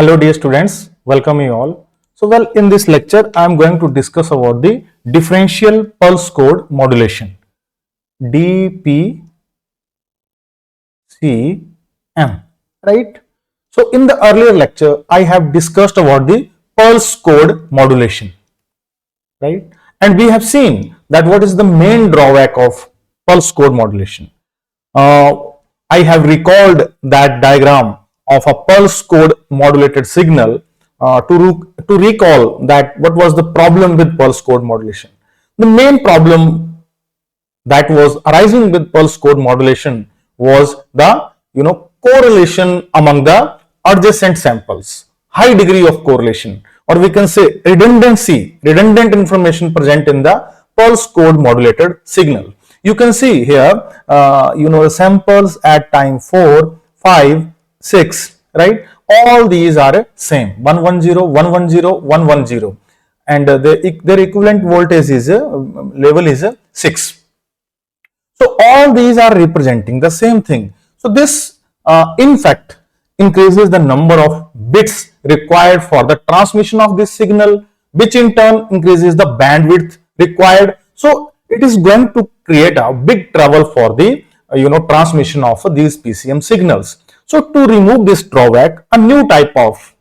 Hello dear students, welcome you all. In this lecture I am going to discuss about the differential pulse code modulation, DPCM, right? So in the earlier lecture I have discussed about the pulse code modulation, right? And we have seen that what is the main drawback of pulse code modulation. I have recalled that diagram of a pulse code modulated signal to recall that what was the problem with pulse code modulation. The main problem that was arising with pulse code modulation was the correlation among the adjacent samples, high degree of correlation, or we can say redundant information present in the pulse code modulated signal. You can see here samples at time 4, 5, 6, right? All these are same, 110, 110, 110, and their equivalent voltage is level is 6. So all these are representing the same thing. So this in fact increases the number of bits required for the transmission of this signal, which in turn increases the bandwidth required. So it is going to create a big trouble for the transmission of these PCM signals. So to remove this drawback, a new type of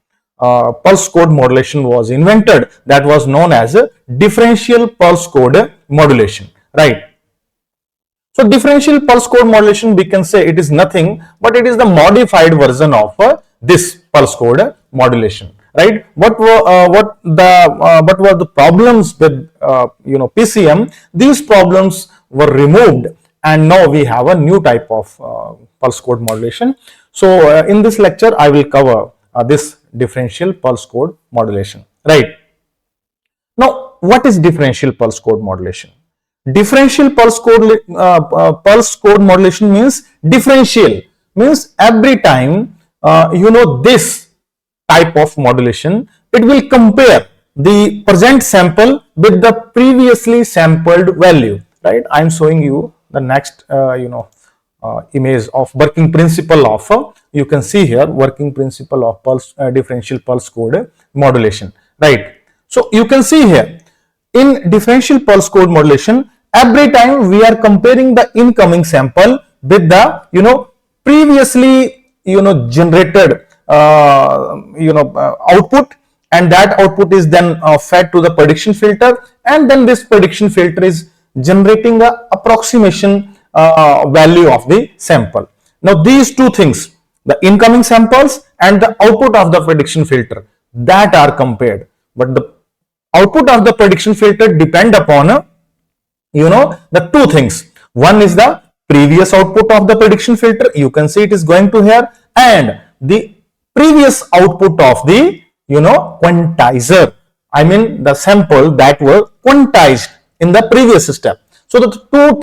pulse code modulation was invented, that was known as differential pulse code modulation, right? So differential pulse code modulation, we can say it is nothing but it is the modified version of this pulse code modulation, right? What were the problems with PCM? These problems were removed, and now we have a new type of pulse code modulation. So in this lecture I will cover this differential pulse code modulation, right? Now what is differential pulse code modulation? Differential pulse code modulation means differential, means every time this type of modulation, it will compare the present sample with the previously sampled value, right? I am showing you the next image of working principle of you can see here working principle of pulse differential pulse code modulation, right? So you can see here in differential pulse code modulation, every time we are comparing the incoming sample with the previously generated output, and that output is then fed to the prediction filter, and then this prediction filter is generating a approximation value of the sample. Now these two things, the incoming samples and the output of the prediction filter, that are compared, but the output of the prediction filter depend upon the two things. One is the previous output of the prediction filter, you can see it is going to here, and the previous output of the quantizer, I mean the sample that were quantized in the previous step. So the two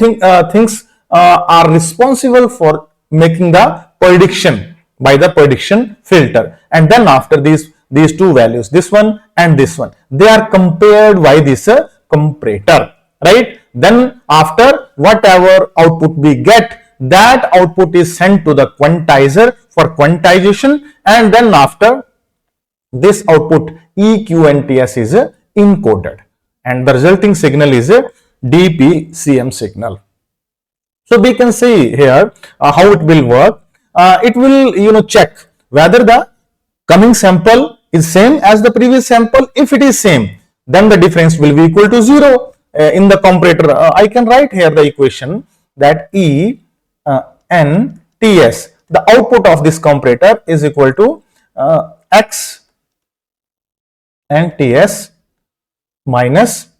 things are responsible for making the prediction by the prediction filter, and then after these two values, this one and this one, they are compared by this comparator, right? Then after whatever output we get, that output is sent to the quantizer for quantization, and then after this output EQNTS is encoded, and the resulting signal is a DPCM signal. So we can see here how it will work. It will check whether the coming sample is same as the previous sample. If it is same, then the difference will be equal to 0. In the comparator, I can write here the equation that ENTS, the output of this comparator, is equal to X NTS minus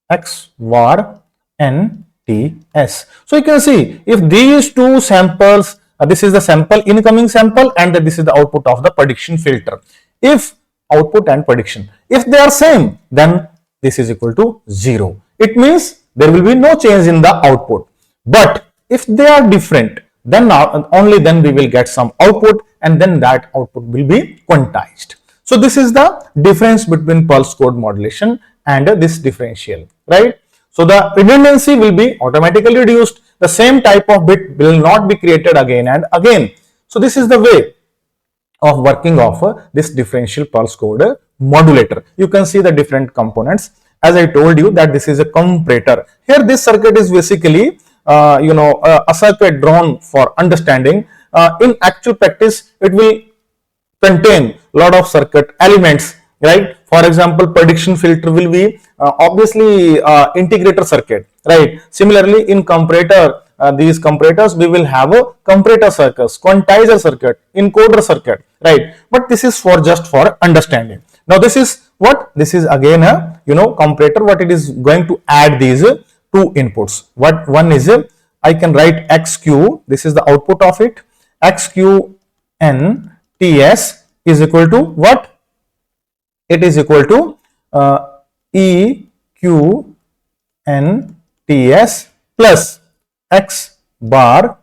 X var NTS. So you can see if these two samples, this is the sample, incoming sample, and this is the output of the prediction filter. If output and prediction, if they are same, then this is equal to 0. It means there will be no change in the output. But if they are different, then only then we will get some output, and then that output will be quantized. So this is the difference between pulse code modulation and this differential, right? So the redundancy will be automatically reduced. The same type of bit will not be created again and again. So this is the way of working of this differential pulse code modulator. You can see the different components. As I told you that this is a comparator. Here this circuit is basically a circuit drawn for understanding. In actual practice, it will contain lot of circuit elements, right? For example, prediction filter will be obviously integrator circuit, right? Similarly, in comparator, these comparators, we will have a comparator circuits, quantizer circuit, encoder circuit, right? But this is for just for understanding. Now this is what? This is again a comparator. What it is going to add these two inputs. What one is I can write xq. This is the output of it. Xq n ts is equal to what? It is equal to E Q N Ts plus X bar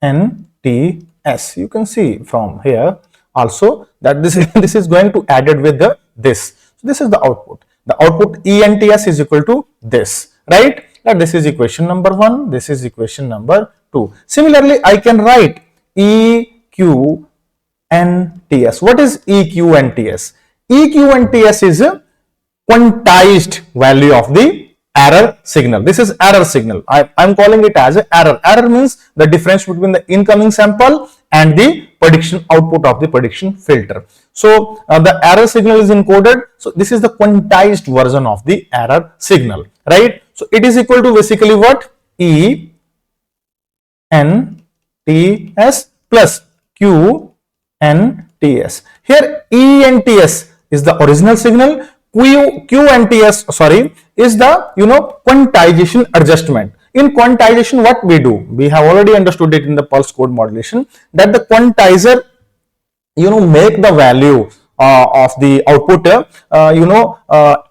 N T S. You can see from here also that this is going to added with this. So this is the output. The output E N T S is equal to this, right? Now this is equation number 1. This is equation number 2. Similarly, I can write E Q NTS. What is EQNTS? EQNTS is a quantized value of the error signal. This is error signal. I am calling it as error. Error means the difference between the incoming sample and the prediction output of the prediction filter. So the error signal is encoded. So this is the quantized version of the error signal, right? So it is equal to basically what? E N T S plus Q NTS. Here ENTS is the original signal. QNTS is the quantization adjustment. In quantization, what we do? We have already understood it in the pulse code modulation that the quantizer make the value of the output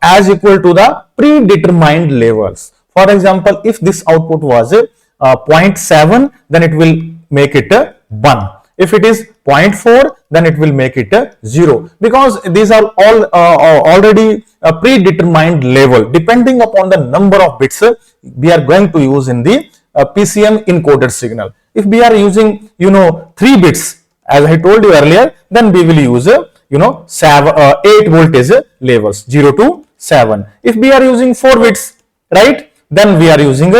as equal to the predetermined levels. For example, if this output was 0.7, then it will make it 1. If it is 0.4, then it will make it 0, because these are all already a predetermined level. Depending upon the number of bits we are going to use in the PCM encoded signal. If we are using 3 bits, as I told you earlier, then we will use 8 voltage levels 0 to 7. If we are using 4 bits, right, then we are using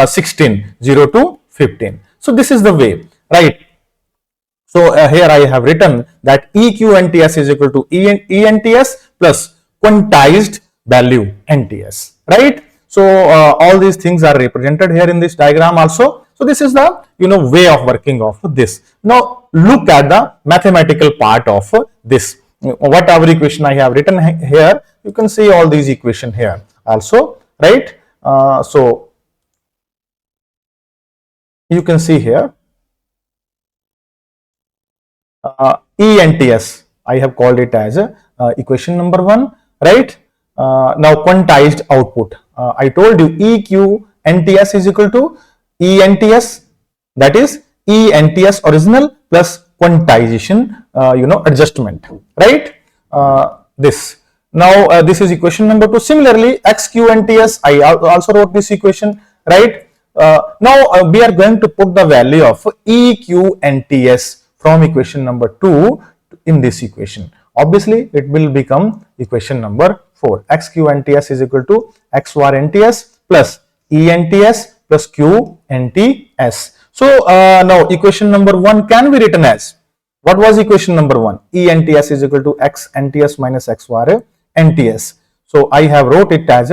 16 0 to 15. So this is the way, right? So here I have written that EQNTS is equal to ENTS plus quantized value NTS, right? So all these things are represented here in this diagram also. So this is the way of working of this. Now look at the mathematical part of this. Whatever equation I have written here, you can see all these equation here also, right? So you can see here ENTS. I have called it as equation number 1, right? Now quantized output. I told you EQNTS is equal to ENTS, that is ENTS original plus quantization adjustment, right? This. Now this is equation number 2. Similarly, XQNTS, I also wrote this equation, right? Now we are going to put the value of EQNTS from equation number 2 in this equation. Obviously, it will become equation number 4. XQNTS is equal to XVAR-NTS plus ENTS plus QNTS. So now equation number 1 can be written as, what was equation number 1? ENTS is equal to XNTS minus XVAR-NTS. So I have wrote it as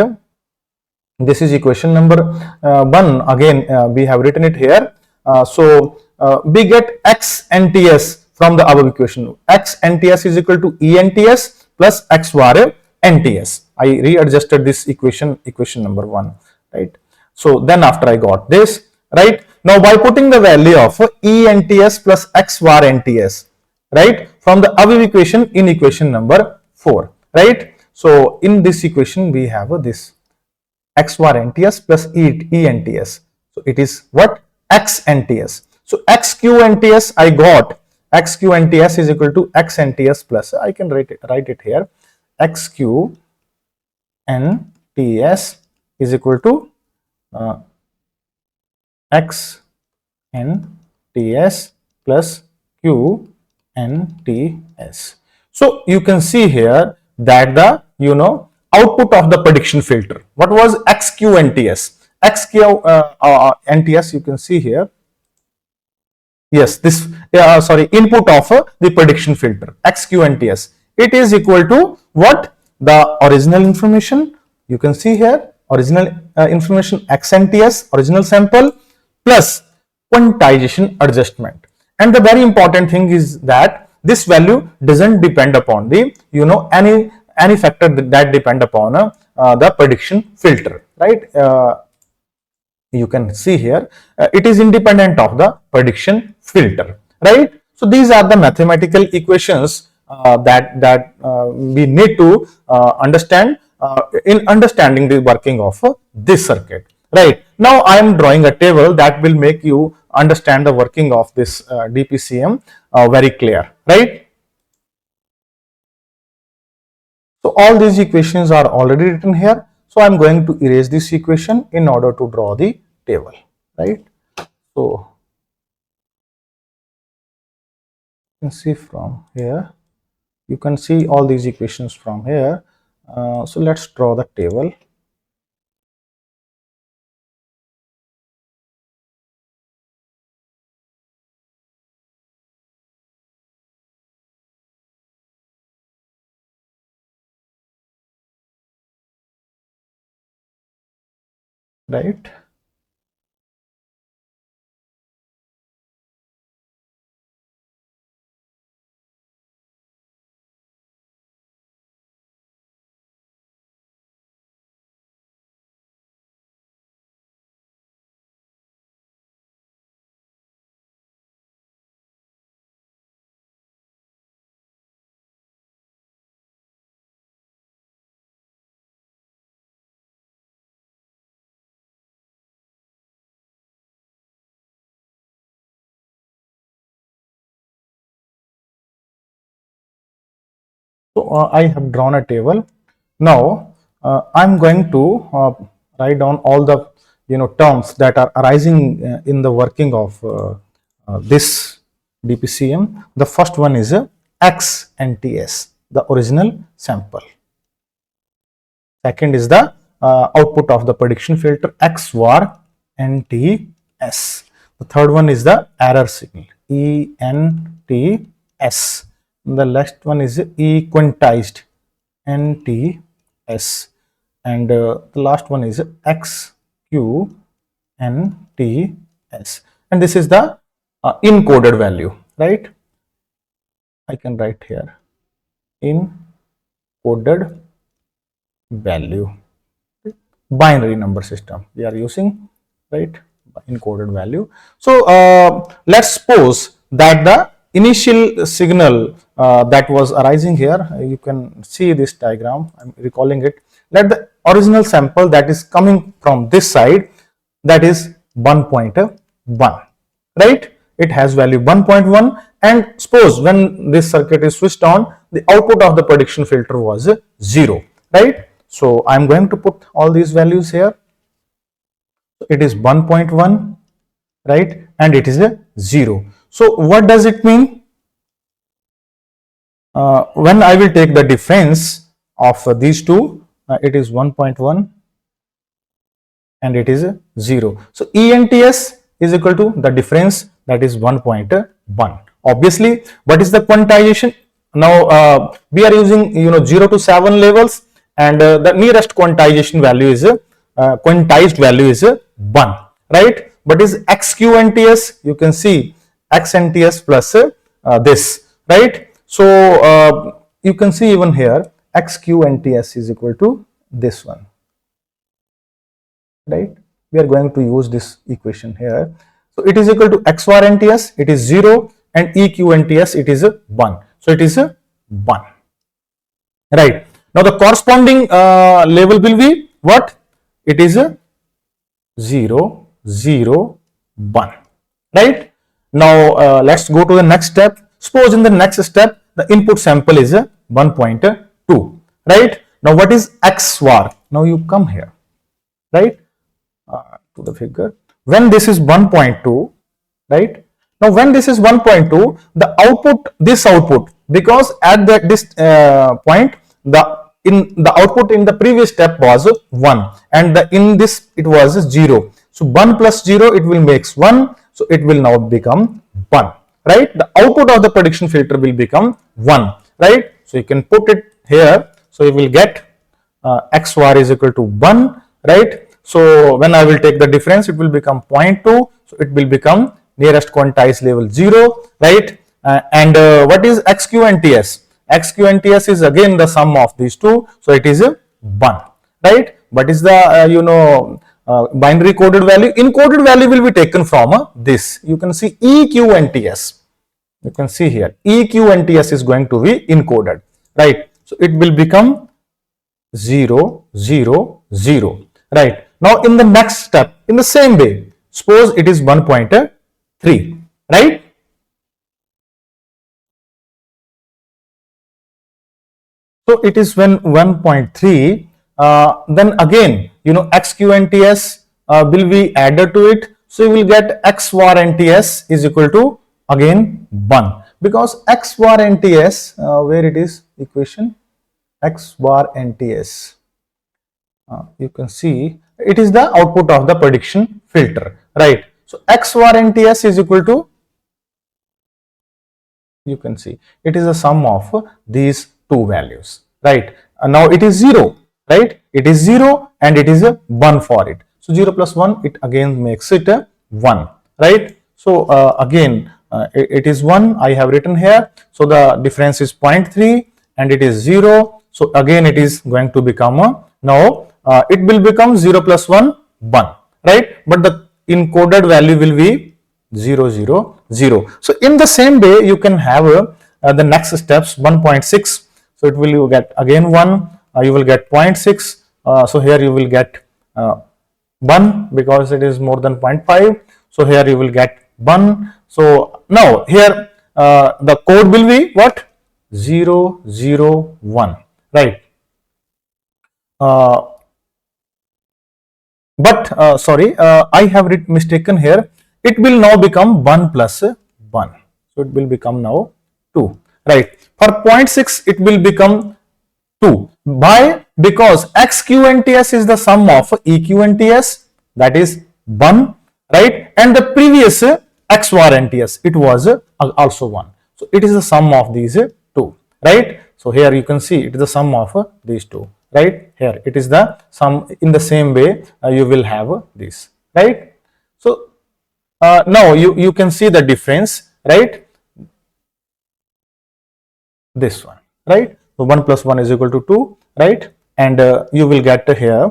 this is equation number 1. Again, we have written it here. So we get XNTS from the above equation. XNTS is equal to ENTS plus XVAR-NTS. I readjusted this equation number 1, right? So then after I got this, right? Now by putting the value of ENTS plus XVAR-NTS, right, from the above equation in equation number 4, right? So in this equation we have this XVAR-NTS plus ENTS. So it is what? XNTS. So XQNTS I got. XQNTS is equal to XNTS plus, I can write it here. XQNTS is equal to XNTS plus QNTS. NTS. So you can see here that the output of the prediction filter, what was XQNTS? XQNTS, you can see here. Yes, this input of the prediction filter XQNTS. It is equal to what? The original information. You can see here original information XNTS, original sample, plus quantization adjustment. And the very important thing is that this value doesn't depend upon the any factor that depend upon the prediction filter, right? You can see here it is independent of the prediction filter, right? So these are the mathematical equations that we need to understand in understanding the working of this circuit. Right, now I am drawing a table that will make you understand the working of this DPCM very clear, right? So all these equations are already written here. So I am going to erase this equation in order to draw the table, right? So you can see from here, you can see all these equations from here. So let's draw the table. Right. So I have drawn a table. Now I'm going to write down all the terms that are arising in the working of this DPCM. The first one is XNTS, the original sample. Second is the output of the prediction filter XVAR NTS. The third one is the error signal ENTS. The last one is quantized NTS, and the last one is XQNTS, and this is the encoded value, right? I can write here encoded value, binary number system we are using, right? Encoded value. So let's suppose that the initial signal that was arising here, you can see this diagram, I'm recalling it. Let the original sample that is coming from this side, that is 1.1, right? It has value 1.1, and suppose when this circuit is switched on, the output of the prediction filter was 0, right? So I'm going to put all these values here. It is 1.1, right? And it is a 0. So what does it mean? When I will take the difference of these two, it is 1.1 and it is 0. So ENTS is equal to the difference, that is 1.1. Obviously, what is the quantization? Now we are using 0 to 7 levels, and the nearest quantization value is quantized value is 1, right? But is XQNTS, you can see XNTS plus this, right? So you can see even here XQNTS is equal to this one, right? We are going to use this equation here. So it is equal to XVAR NTS, it is 0, and EQNTS, it is 1. So it is 1, right? Now the corresponding level will be what? It is 0, 0, 1, right? Now let's go to the next step. Suppose in the next step the input sample is 1.2, right? Now what is XVAR? Now you come here, right, to the figure. When this is 1.2, right? Now when this is 1.2, the output, this output, because at this point the output in the previous step was 1 and in this it was 0. So 1 plus 0 it will makes 1. So it will now become 1, right? The output of the prediction filter will become 1, right? So you can put it here. So you will get x var is equal to 1, right? So when I will take the difference, it will become 0.2. So it will become nearest quantized level 0, right? And what is xq and ts? Xq and ts is again the sum of these two. So it is a 1, right? What is the binary coded value? Encoded value will be taken from this. You can see EQ and TS. You can see here EQ and TS is going to be encoded, right? So it will become 0, 0, 0, right? Now in the next step, in the same way, suppose it is 1.3, right? So it is when 1.3, then again, xq and ts will be added to it. So you will get x var and ts is equal to again 1, because x var and ts, where it is equation, x var and ts, you can see it is the output of the prediction filter, right? So x var and ts is equal to, you can see it is the sum of these two values, right? Now it is 0, right? It is 0 and it is a 1 for it. So 0 plus 1, it again makes it a 1, right? So again it is 1, I have written here. So the difference is 0.3 and it is 0. So again it is going to become a, now it will become 0 plus 1, 1, right? But the encoded value will be 0, 0, 0. So in the same way, you can have the next steps 1.6. So it will you get again 1, you will get 0.6. So here you will get 1 because it is more than 0.5. So here you will get 1. So now here the code will be what? 0, 0, 1, right? But sorry, I have mistaken here. It will now become 1 plus 1. So it will become now 2, right? For 0.6, it will become 2. Why? Because xq and ts is the sum of eq and ts, that is 1, right? And the previous x var and ts, it was also 1. So it is the sum of these two, right? So here you can see it is the sum of these two, right? Here it is the sum. In the same way you will have this, right? So now you can see the difference, right? This one, right? So 1 plus 1 is equal to 2, right? And you will get here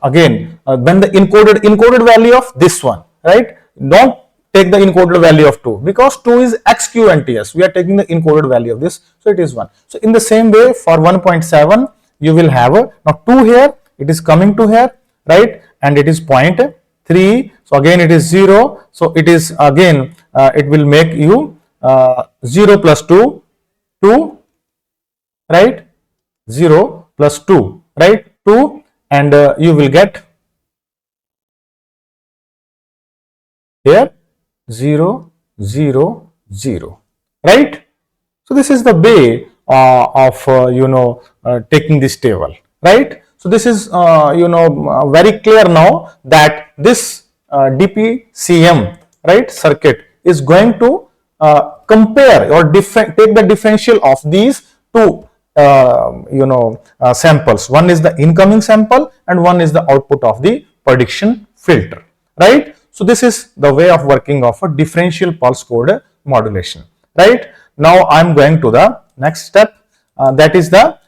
again when the encoded value of this one, right? Don't take the encoded value of 2 because 2 is xq and ts. We are taking the encoded value of this, so it is 1. So in the same way for 1.7 you will have now 2 here, it is coming to here, right? And it is 0.3. So again it is 0. So it is again it will make you 0 plus 2, 2, right? 0 plus 2, right? 2, and you will get here 0, 0, 0, right? So this is the way of taking this table, right? So this is very clear now that this DPCM, right, circuit is going to compare or take the differential of these two samples. One is the incoming sample and one is the output of the prediction filter, right? So this is the way of working of a differential pulse code modulation, right? Now I am going to the next step, that is the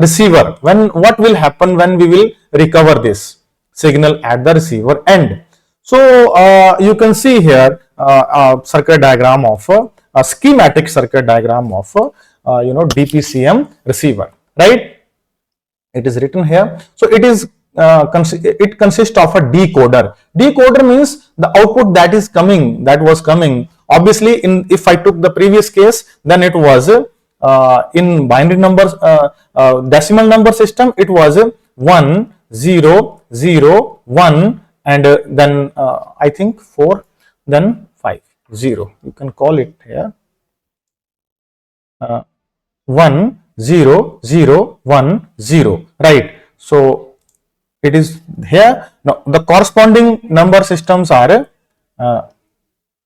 receiver. What will happen when we will recover this signal at the receiver end? So you can see here a circuit diagram of a schematic circuit diagram of DPCM receiver, right? It is written here. So it is it consists of a decoder. Decoder means the output that was coming. Obviously, if I took the previous case, then it was in binary numbers, decimal number system, it was 1, 0, 0, 1, and then I think 4, then 5, 0. You can call it here 1 0 0 1 0, right? So it is here. Now the corresponding number systems are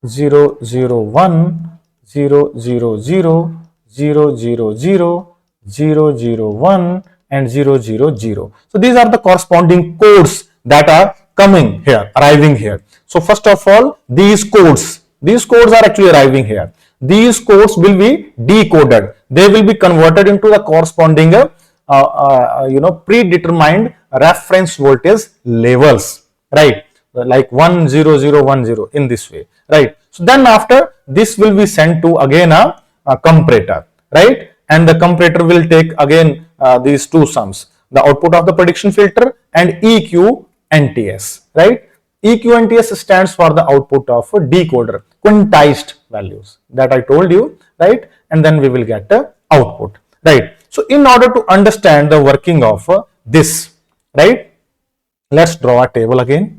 0 0 1 0 0 0 0 0 0 0 0 1 and 0 0 0. So these are the corresponding codes that are coming here, arriving here. So first of all, these codes are actually arriving here. These codes will be decoded. They will be converted into the corresponding predetermined reference voltage levels, right? Like 10010 in this way, right? So then after this will be sent to again a comparator, right? And the comparator will take again these two sums, the output of the prediction filter and EQ NTS, right? EQ NTS stands for the output of a decoder, quantized values that I told you, right? And then we will get the output, right? So in order to understand the working of this, right, let's draw a table again.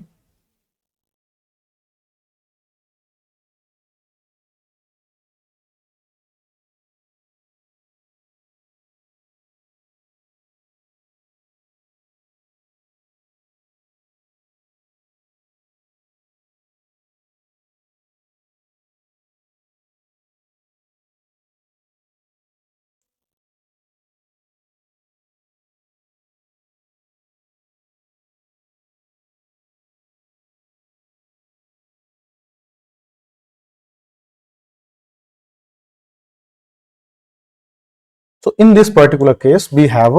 So in this particular case, we have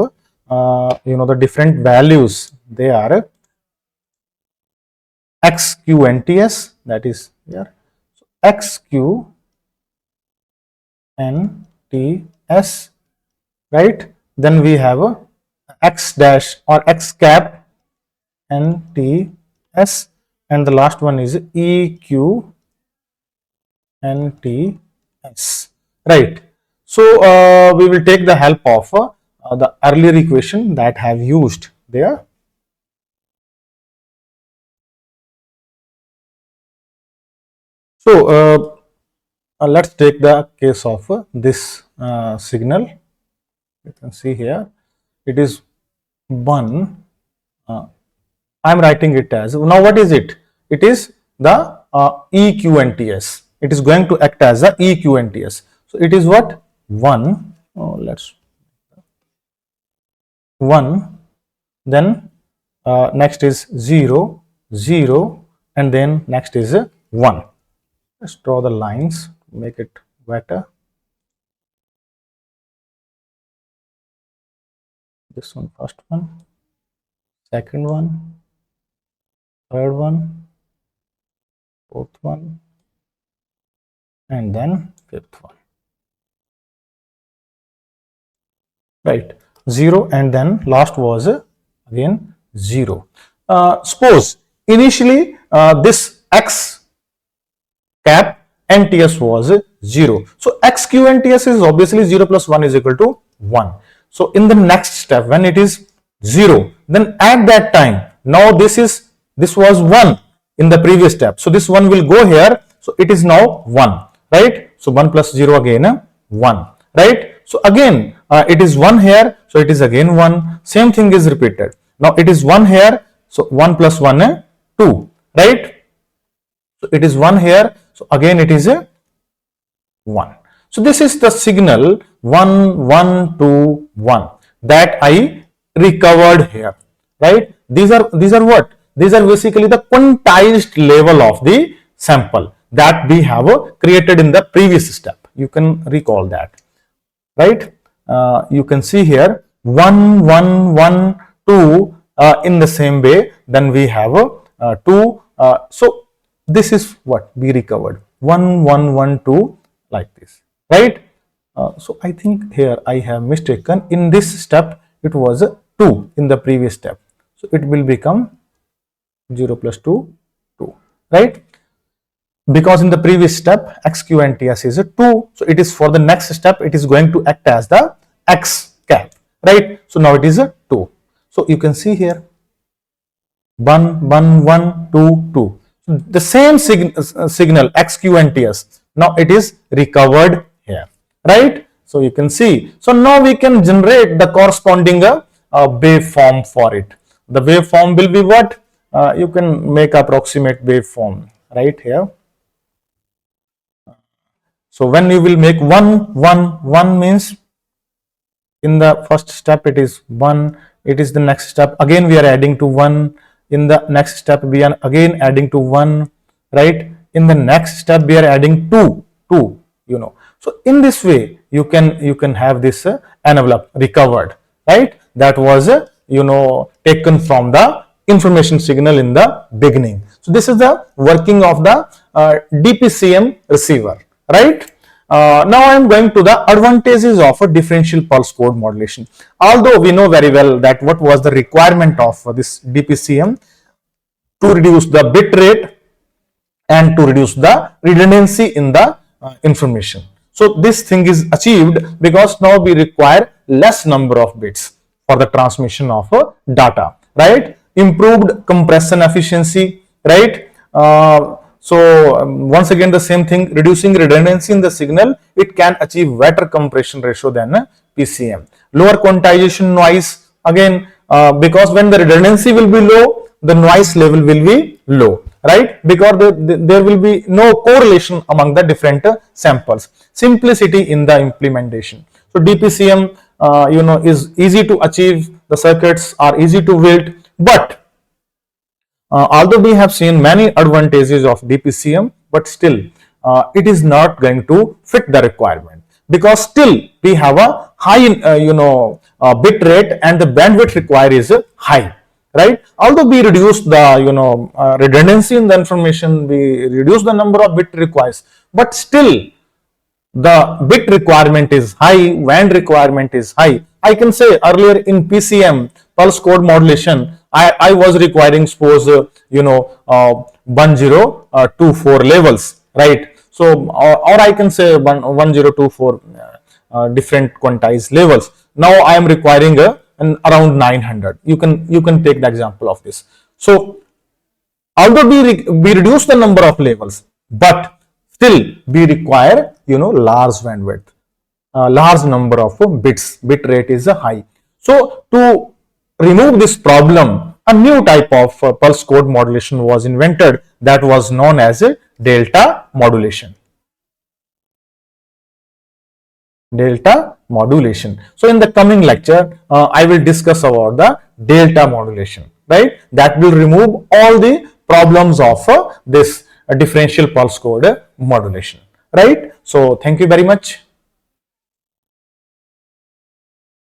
the different values. They are XQNTS, that is here. So XQNTS, right? Then we have a X dash or X cap NTS, and the last one is EQ NTS, right? So we will take the help of the earlier equation that have used there. So let's take the case of this signal. You can see here it is 1. I am writing it as, now what is it? It is the EQNTS. It is going to act as the EQNTS. So it is what? 1. Oh, let's 1. Then next is 0, 0, and then next is 1. Let's draw the lines, make it better. This one, first one, second one, third one, fourth one, and then fifth one. Right, 0, and then last was again 0. Suppose initially this X cap NTS was 0. So XQ NTS is obviously 0 plus 1 is equal to 1. So in the next step, when it is 0, then at that time, now this was 1 in the previous step. So this one will go here. So it is now 1, right? So 1 plus 0 again 1, right? So again it is 1 here. So it is again 1. Same thing is repeated. Now it is 1 here. So 1 plus 1 2, right? So it is 1 here. So again it is a 1. So this is the signal 1 1 2 1 that I recovered here, right? These are what? These are basically the quantized level of the sample that we have created in the previous step. You can recall that, right? You can see here 1 1 1 2 in the same way. Then we have 2. So this is what we recovered, 1 1 1 2, like this, right? So I think here I have mistaken. In this step it was 2 in the previous step. So it will become 0 plus 2 2, right? Because in the previous step XQ and TS is 2. So it is for the next step it is going to act as the X cap, right? So now it is 2. So you can see here 1 1 1 2 2. the same signal X, Q and TS, now it is recovered here, right? So you can see, so now we can generate the corresponding waveform for it. The waveform will be what? You can make approximate waveform right here. So when you will make 1, 1, 1 means in the first step it is 1, it is the next step, again we are adding to 1, in the next step we are again adding to 1, right? In the next step we are adding 2, you know. So in this way you can have this envelope recovered, right? That was you know, taken from the information signal in the beginning. So this is the working of the DPCM receiver, right? Now I am going to the advantages of a differential pulse code modulation. Although we know very well that what was the requirement of this DPCM to reduce the bit rate and to reduce the redundancy in the information. So this thing is achieved because now we require less number of bits for the transmission of data, right? Improved compression efficiency, right? Once again the same thing, reducing redundancy in the signal, it can achieve better compression ratio than PCM. Lower quantization noise, again because when the redundancy will be low, the noise level will be low, right? Because there will be no correlation among the different samples. Simplicity in the implementation. So DPCM you know, is easy to achieve, the circuits are easy to build, but although we have seen many advantages of DPCM, but still it is not going to fit the requirement, because still we have a high you know, bit rate and the bandwidth required is high, right? Although we reduce the you know, redundancy in the information, we reduce the number of bit requires, but still the bit requirement is high, band requirement is high. I can say earlier in PCM, pulse code modulation, I was requiring suppose you know 1024 levels, right? So or I can say 1024 different quantized levels. Now I am requiring around 900. You can take the example of this. So although we reduce the number of levels, but still we require you know, large bandwidth, large number of bits, bit rate is high. So to remove this problem, a new type of pulse code modulation was invented, that was known as delta modulation. Delta modulation. So in the coming lecture, I will discuss about the delta modulation, right? That will remove all the problems of this differential pulse code modulation, right? So thank you very much.